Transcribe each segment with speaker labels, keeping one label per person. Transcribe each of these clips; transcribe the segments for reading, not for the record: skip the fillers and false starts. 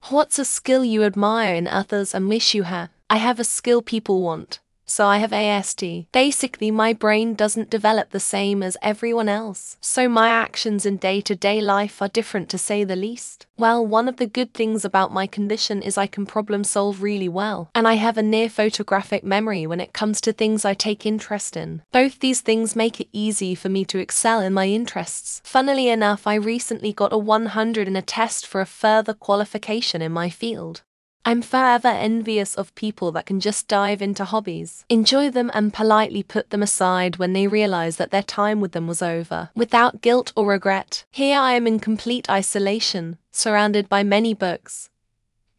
Speaker 1: What's a skill you admire in others and wish you had? I have a skill people want, so I have ASD. Basically, my brain doesn't develop the same as everyone else, so my actions in day-to-day life are different to say the least. Well, one of the good things about my condition is I can problem solve really well, and I have a near photographic memory when it comes to things I take interest in. Both these things make it easy for me to excel in my interests. Funnily enough, I recently got a 100 in a test for a further qualification in my field. I'm forever envious of people that can just dive into hobbies, enjoy them and politely put them aside when they realize that their time with them was over, without guilt or regret. Here I am in complete isolation, surrounded by many books,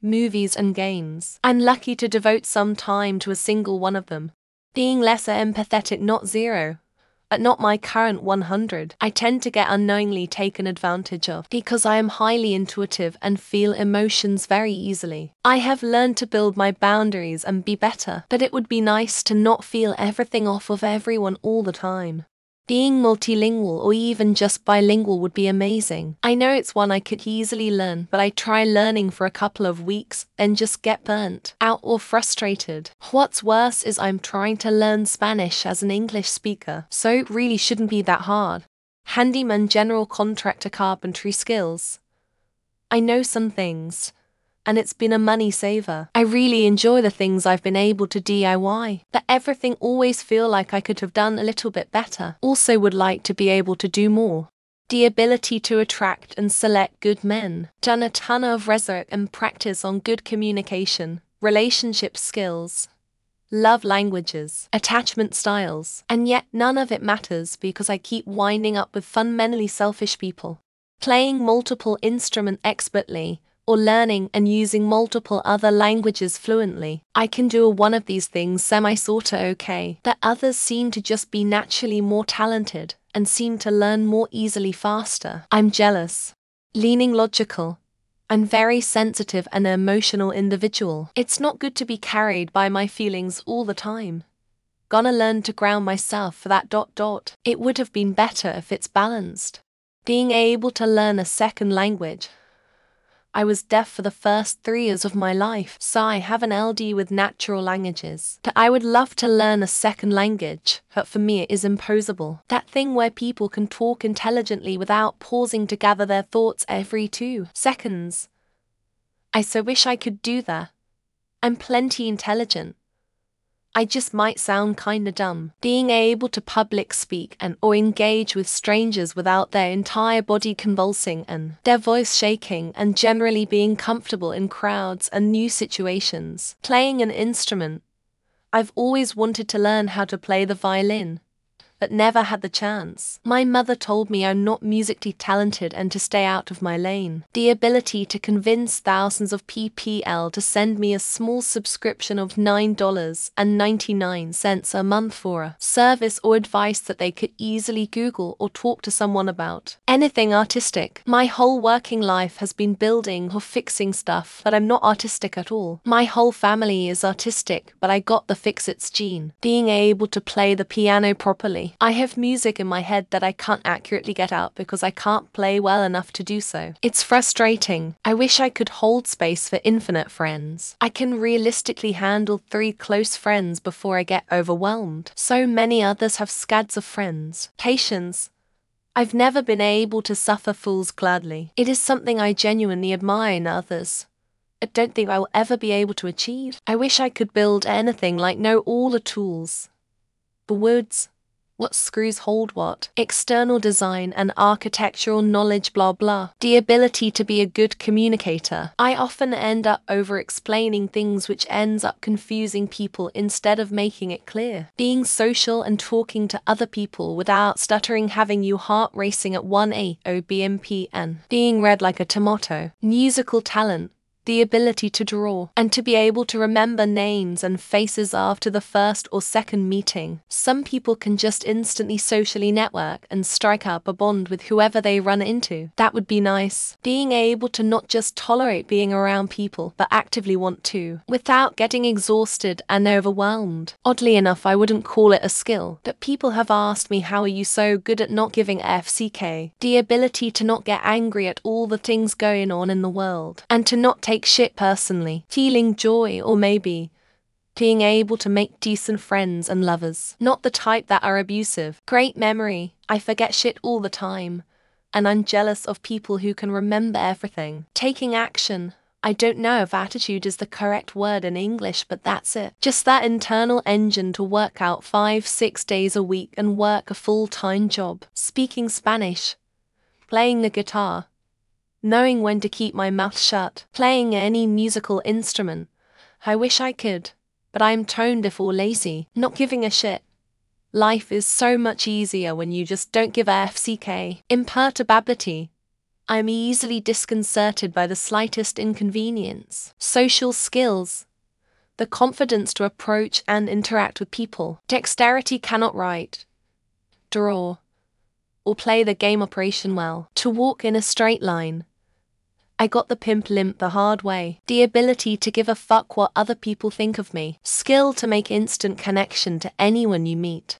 Speaker 1: movies and games. I'm lucky to devote some time to a single one of them. Being lesser empathetic, not zero, but not my current 100, I tend to get unknowingly taken advantage of because I am highly intuitive and feel emotions very easily. I have learned to build my boundaries and be better, but it would be nice to not feel everything off of everyone all the time. Being multilingual or even just bilingual would be amazing. I know it's one I could easily learn, but I try learning for a couple of weeks, then just get burnt out or frustrated. What's worse is I'm trying to learn Spanish as an English speaker, so it really shouldn't be that hard. Handyman, general contractor, carpentry skills. I know some things, and it's been a money saver. I really enjoy the things I've been able to DIY, but everything always feel like I could have done a little bit better. Also would like to be able to do more. The ability to attract and select good men. Done a ton of research and practice on good communication, relationship skills, love languages, attachment styles, and yet none of it matters because I keep winding up with fundamentally selfish people. Playing multiple instruments expertly, or learning and using multiple other languages fluently. I can do one of these things semi-sorta okay, but others seem to just be naturally more talented and seem to learn more easily faster. I'm jealous. Leaning logical. I'm very sensitive and an emotional individual. It's not good to be carried by my feelings all the time. Gonna learn to ground myself for that ... It would have been better if it's balanced. Being able to learn a second language. I was deaf for the first 3 years of my life, so I have an LD with natural languages. But I would love to learn a second language, but for me it is impossible. That thing where people can talk intelligently without pausing to gather their thoughts every 2 seconds. I so wish I could do that. I'm plenty intelligent. I just might sound kinda dumb. Being able to public speak and or engage with strangers without their entire body convulsing and their voice shaking, and generally being comfortable in crowds and new situations. Playing an instrument. I've always wanted to learn how to play the violin, but never had the chance. My mother told me I'm not musically talented and to stay out of my lane. The ability to convince thousands of PPL to send me a small subscription of $9.99 a month for a service or advice that they could easily Google or talk to someone about. Anything artistic. My whole working life has been building or fixing stuff, but I'm not artistic at all. My whole family is artistic, but I got the fix-its gene. Being able to play the piano properly. I have music in my head that I can't accurately get out because I can't play well enough to do so. It's frustrating. I wish I could hold space for infinite friends. I can realistically handle 3 close friends before I get overwhelmed. So many others have scads of friends. Patience. I've never been able to suffer fools gladly. It is something I genuinely admire in others. I don't think I will ever be able to achieve. I wish I could build anything like know all the tools. The woods. What screws hold what, external design and architectural knowledge, blah blah. The ability to be a good communicator. I often end up over-explaining things which ends up confusing people instead of making it clear. Being social and talking to other people without stuttering, having your heart racing at 180 BPM and being red like a tomato. Musical talent. The ability to draw, and to be able to remember names and faces after the first or second meeting. Some people can just instantly socially network and strike up a bond with whoever they run into. That would be nice. Being able to not just tolerate being around people, but actively want to, without getting exhausted and overwhelmed. Oddly enough, I wouldn't call it a skill, but people have asked me, how are you so good at not giving FCK? The ability to not get angry at all the things going on in the world, and to not take take shit personally, feeling joy, or maybe being able to make decent friends and lovers. Not the type that are abusive. Great memory. I forget shit all the time. And I'm jealous of people who can remember everything. Taking action. I don't know if attitude is the correct word in English, but that's it. Just that internal engine to work out 5-6 days a week and work a full-time job. Speaking Spanish. Playing the guitar. Knowing when to keep my mouth shut. Playing any musical instrument. I wish I could, but I'm tone deaf or lazy. Not giving a shit. Life is so much easier when you just don't give a FCK. Imperturbability. I'm easily disconcerted by the slightest inconvenience. Social skills. The confidence to approach and interact with people. Dexterity, cannot write, draw, or play the game operation well. To walk in a straight line. I got the pimp limp the hard way. The ability to give a fuck what other people think of me. Skill to make instant connection to anyone you meet.